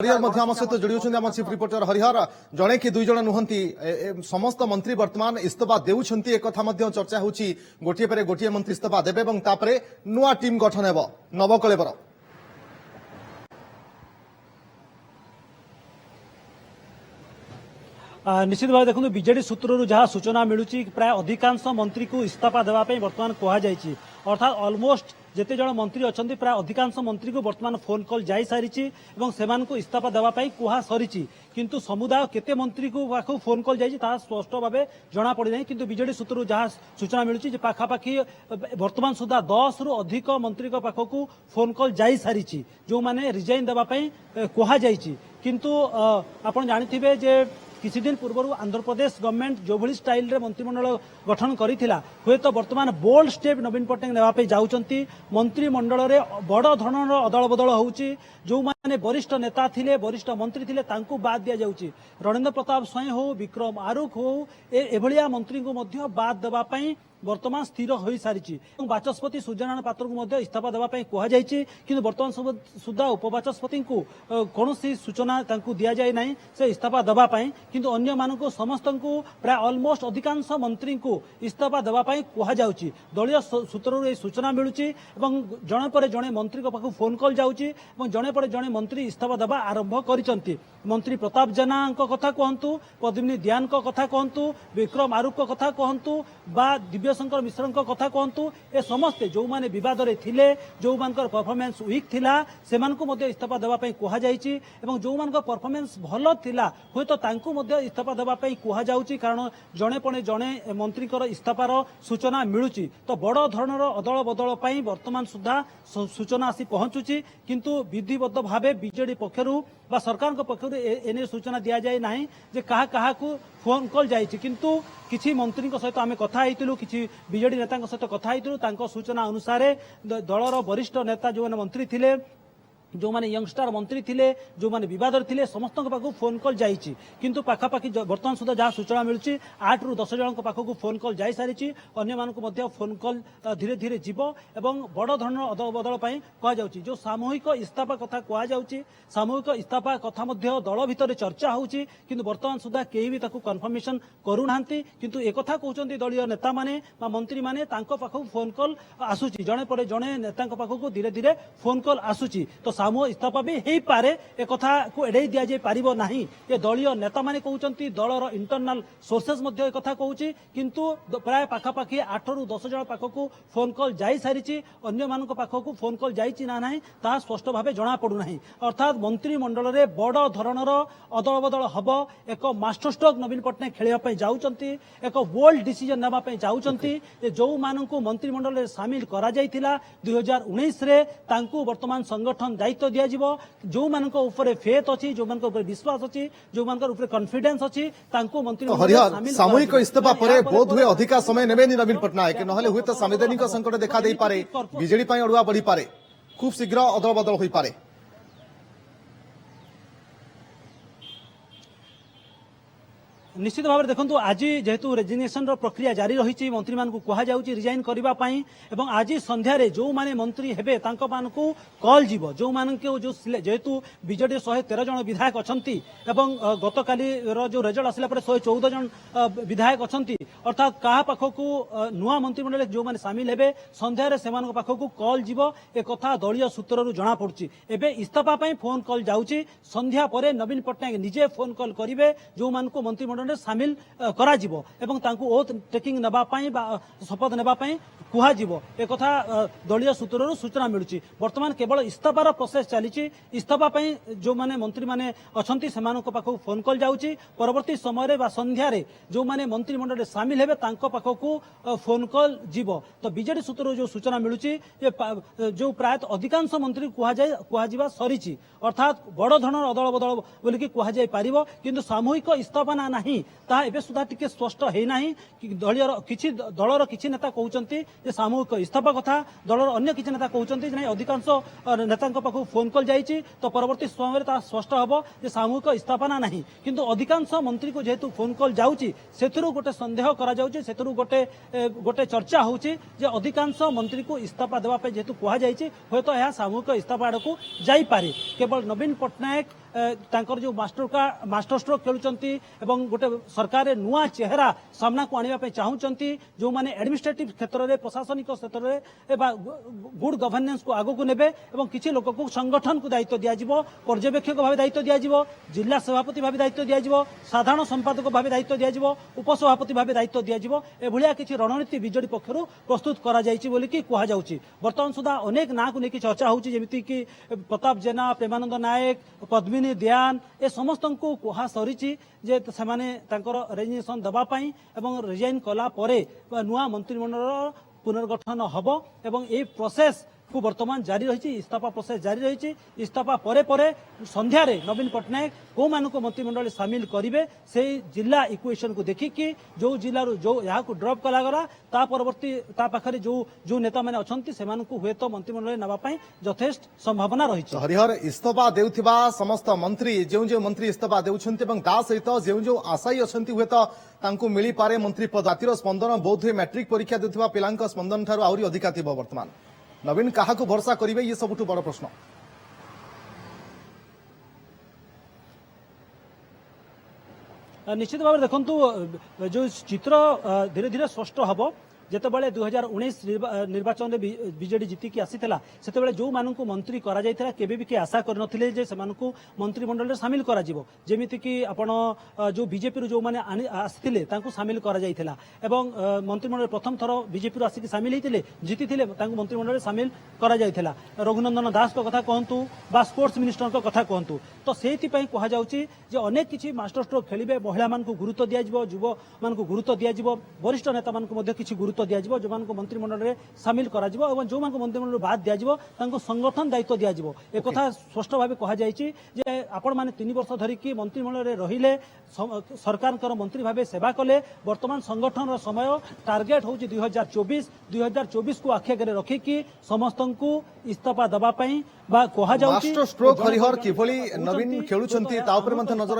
हरिहर मध्य आम सहित जोड़ी होती आम चीफ रिपोर्टर हरिहर जड़े कि दुई जन नुहति समस्त मंत्री वर्तमान इस्तीफा देउछंती एक कथा मध्य चर्चा होची गोटिए पर गोटिए मंत्री इस्तीफा देबे एवं तापरे नुआ टीम गठन हेबो नवकलेबर निश्चित भाव देखो बीजेडी सूत्रु जहाँ सूचना मिलूँ प्राय अधिकांश मंत्री को इस्तीफा देवाई बर्तमान कहुई अर्थात ऑलमोस्ट जिते जन मंत्री अच्छा प्राय अधिकांश मंत्री को बर्तमान फोन कॉल जाई सारी को इस्तीफा देवाई कह सरी किंतु समुदाय केते मंत्री को फोन कॉल जाइए स्पष्ट भाव जना पड़ना किंतु बीजेडी सूत्रु जहाँ सूचना मिलूँ पाखापाखि बर्तमान सुधा 10 रु अधिक मंत्री पाखक फोन कॉल जाई सारी जो मैंने रिजाइन देवाई कहुई किंतु आप जानते जे किसी दिन पूर्व आंध्र प्रदेश गवर्नमेंट जो भली स्टाइल रे मंत्रिमंडल गठन करिथिला हुए तो वर्तमान बोल्ड स्टेप नवीन पट्टनायक नेवापे जाउचंती मंत्रिमंडल रे बड़ धरणर अदल बदल होउची जो माने वरिष्ठ नेता थिले वरिष्ठ मंत्री थिले तांको बाद दिया जाउची रणेंद्र प्रताप स्वयं हो विक्रम आरुख हो एभलिया मंत्री को मध्य बाद देबा पई वर्तमान स्थिर हो सारी बाचस्पति सूर्यनारायण पात्र को इस्तीफा देवाई कहुई कि वर्तमान सुधा उपबाचस्पति को कौन सूचना दि जाए ना से इस्तीफा देवाई किंतु अन्य मानक समस्त को प्राय ऑलमोस्ट अधिकांश मंत्री को इस्तीफा देवाई कहुई दलीय सूत्रु सूचना मिलूँ जड़े पर जड़े मंत्री पाखक फोन कॉल जाऊँगी जड़े पर जड़े मंत्री इस्तीफा देवा आरंभ कर मंत्री प्रताप जेना कथा कहतु पद्मिनी दियान कथा कहतु विक्रम आरुख कथा कहतु बा दिव्यशंकर मिश्र कथा कहतु ए समस्ते जो माने विवाद रे थिले जो मानकर परफॉर्मेंस वीक थिला सेमान को मध्य इस्तीफा देवाई कहुई एवं जो मानकर परफॉर्मेंस भल थिला हुए तो तांको मध्य इस्तीफा देवाई कहुई कारण जड़े पणे जड़े मंत्री इस्तीफार सूचना मिलूँ तो बड़ धरणर अदल बदल वर्तमान सुधा सूचना आसी पहुंचुची किंतु विधिबद्ध भाव बीजेडी पक्षरु बा सरकार पक्षरु एने सूचना दि जाए ना जे कहा कहा को फोन कॉल जाइए किंतु किसी मंत्री सहित आम कथा किसी बीजेडी नेता सहित कथा सूचना अनुसार दलर वरिष्ठ नेता जो मंत्री थिले जो माने यंगस्टर मंत्री थिले जो माने विवाद थिले समस्त पाखक फोन कॉल जाइए किंतु पाखापाखि वर्तमान सुधा जहाँ सूचना मिलूँ 8 रु 10 जन पाखक फोन कॉल जाई सारी अन्य मानक फोन कॉल धीरे धीरे जीव एवं बड़ धरण अदल बदल कहुई जो सामूहिक इस्तीफा कथा कहुई सामूहिक इस्तीफा कथा दल भितर चर्चा होची किंतु वर्तमान सुधा केही भी ताकू कन्फर्मेशन करूना किंतु एक कहते दलीय नेता माने मंत्री माने पाखक फोन कॉल आसूची जड़े पर जड़े नेता पाखक धीरे धीरे फोन कॉल आसूची तो सामूहिक इस्तीफा भी हो पारे एक कथा को एड़े दि जाए पारिबो नाही ये दलीय नेता माने कहउचंती दलर इंटरनल सोर्सेस मध्य एक कथा कहउची किंतु प्राय पाखापाखि 8 रु 10 जन पाखक फोन कॉल जाई सारी अन्य मानक पाखक फोन कॉल जाइछि ना नाही ता स्पष्ट भाव जना पड़ू नाही अर्थात मंत्रिमंडल रे बड़ धरणर अदल बदल हबो एक मास्टर स्ट्रोक नवीन पट्टनायक खेलिया पई जाउचंती एक बोल्ड डिसीजन नेबा पई जाउचंती जो मानक मंत्रिमंडल रे शामिल करा जाइथिला 2019 रे तांकू वर्तमान संगठन दायित्व दिया जिवो जो मानक ऊपर फेथ अछि जो मानक ऊपर विश्वास अछि जो मानक ऊपर कॉन्फिडेंस अछि तांको मंत्री हरिहर सामूहिक इस्तीफा पर बोध हुए अधिका समय नेबेनी नवीन पट्टनायक नहले हुए तो संवैधानिक संकट देखा दे पारे बीजेडी पई अडुआ बढ़ी पारे खूब शीघ्र अदल बदल होई पारे निश्चित भाव में देखो आज जेहेतु रेजिग्नेशन प्रक्रिया जारी रही मंत्री मान कहुई रिजाइन करने आज संध्यारे जो माने मंत्री हेबे तांको कॉल जीव जो मान जो जेहेतु बीजेडी 113 जन विधायक अच्छा गत काली जो रिजल्ट आसला 114 जन विधायक अच्छा अर्थात क्या पाखक नुआ मंत्रिमंडल जो मैंने सामिल हेबे संध्यारे से पाखक कॉल जीव एक कथा दलीय सूत्रु जना पड़ी एवं इस्तीफा फोन कॉल जाऊँगी संध्या पर नवीन पट्टनायक निजे फोन कॉल करेंगे जो मान मंत्रिमंडल सामिल करा जिवो एवं तांकु ओथ टेकिंग नबा पई शपथ नबा पई कुहा जिवो एक कथा दलीय सूत्ररु सूचना मिलुची वर्तमान केवल इस्तीफार प्रोसेस चली इस्तीफा पई जो माने मंत्री माने अछंती सेमानको पाखो फोन कॉल जाउची परवर्ती समय रे बा संध्या रे जो माने मंत्रिमंडल सामिल हेबे तांको पाखो फोन कॉल जिवो तो बीजेडी सूत्ररु जो सूचना मिलुची जो प्रायत अधिकांश मंत्री कुहा जिवा सरीची अर्थात बड़ धरणर अदल बदल बोलिकी कुहा जाय पारिबो किंतु सामूहिक इस्तीफा ना नाही ता एबे सुधा टिके स्पष्ट है नाही कि दलर किछि नेता कहउचंती जे सामूहिक इस्तीफा कथा दलर अन्य किछि नेता कहउचंती जे अधिकांश नेतांक पाखु फोन कॉल जाइछि तो परवर्ती समय ता स्पष्ट हबो जे सामूहिक इस्तीफा ना नाही किंतु अधिकांश मंत्री को जेहेतु फोन कॉल जाउछि सेथुरु गोटे संदेह करा जाउछि सेथुरु गोटे चर्चा होउछि जे अधिकांश मंत्री को इस्तीफा देबा पे जेहेतु कुहा जाइछि होय तो यह सामूहिक इस्तीफा आडकू जाई पारे केवल नवीन पट्टनायक तांकर जो मास्टर स्ट्रोक खेलुचंती एवं गोटे सरकार नुआ चेहरा सामना को आनिबा पे चाहूचंती जो माने एडमिनिस्ट्रेटिव क्षेत्र रे प्रशासनिक क्षेत्र रे गुड गवर्नेंस को आगो को नेबे एवं किछि लोक को संगठन को दायित्व दिया जिवो पर्यवेक्षक भाव दायित्व दिया जिवो जिला सभापति भाव दायित्व दिया जिवो साधारण संपादक भाव दायित्व दिया जिवो उपसभापति भाव दायित्व दिया जिवो ए भलिया किछि रणनीति बीजेडी पक्षरु प्रस्तुत करा जायछि बोली कि कुहा जाउछि वर्तमान सुधा अनेक ना को नेकी चर्चा होउछि जेमिति कि प्रताप जेना प्रेमानंद नायक पद्मिनी दयान ए समस्त को कुहा सरीछि जे सेमाने तांकर रेजिग्नेशन दबा पई एवं रिजाइन कला परे नुआ मंत्रिमंडल पुनर्गठन हब एवं ए प्रोसेस को वर्तमान जारी रही इस्तीफा प्रोसेस जारी रही इस्तीफा परे परे संध्यारे नवीन पट्टनायक को मानक मंत्रिमंडल सामिल करिवे से जिला इक्वेशन को देखिकी जो जिला जो यहाँ को ड्रप कला गला ता परवर्ती ता पाखरे जो जो नेता माने अछंती सेमान को हुए तो मंत्रिमंडल नबा पई यथेष्ट संभावना रही हरिहर इस्तीफा देउथिबा समस्त मंत्री जो मंत्री इस्तीफा देउछन्ते एवं ता सहित जो आशायी अछंती हुए तो तांको मिली पारे मंत्री पद जातिर स्पंदन बोध हुए मैट्रिक परीक्षा देउथिबा पिलांक स्पंदन ठारू आउरी अधिका थिबो वर्तमान नवीन क्या भरोसा करेंगे ये सबुठ बड़ प्रश्न निश्चित भाव देखु जो चित्र धीरे धीरे स्पष्ट हम जितेबाला 2019 निर्वाचन में बीजेडी जीतिकी आसीला से जो मानू मंत्री करा केबे भी किए आशा करनथिले जे सेमानकु मंत्रिमंडल सामिल करा जिवो जेमिति कि आपण जो बीजेपी जो माने आसीथिले तांकु सामिल करा जायथिला एवं मंत्रिमंडल प्रथम थर बीजेपी आसिक सामिल होते जीतिथिले तांकु मंत्रिमंडल सामिल करा जायथिला रघुनंदन दास को कथा कहतु बा स्पोर्ट्स मिनिस्टर को कथा कहतु तो सेति पई कहा जाउची जे अनेक किछि मास्टर स्ट्रोक खेलिबे महिला मानकु गुरुत्व दिया जिवो युवा मानकु गुरुत्व दिया जिवो वरिष्ठ नेता मानकु मध्ये किछि गुरुत्व दिया जो मानक मंत्रिमंडल में सामिल करा जिवो एवं जो मानक मंत्रिमंडल बाद दिया जिवो तांको संगठन दायित्व दिया जिवो एक कथा स्पष्ट भाव कहा जायछि जे आपण माने 3 वर्ष धरिकी मंत्रिमंडल रे रहिले सरकार मंत्री भाव सेवा कले वर्तमान संगठन समय टार्गेट होउछि 2024 को आखि आगे रखिकी समस्त को इस्तीफा दबा पई बा कहा जाउछि मास्टर स्ट्रोक हरिहर किभली नवीन खेलुछंती ता ऊपर नजर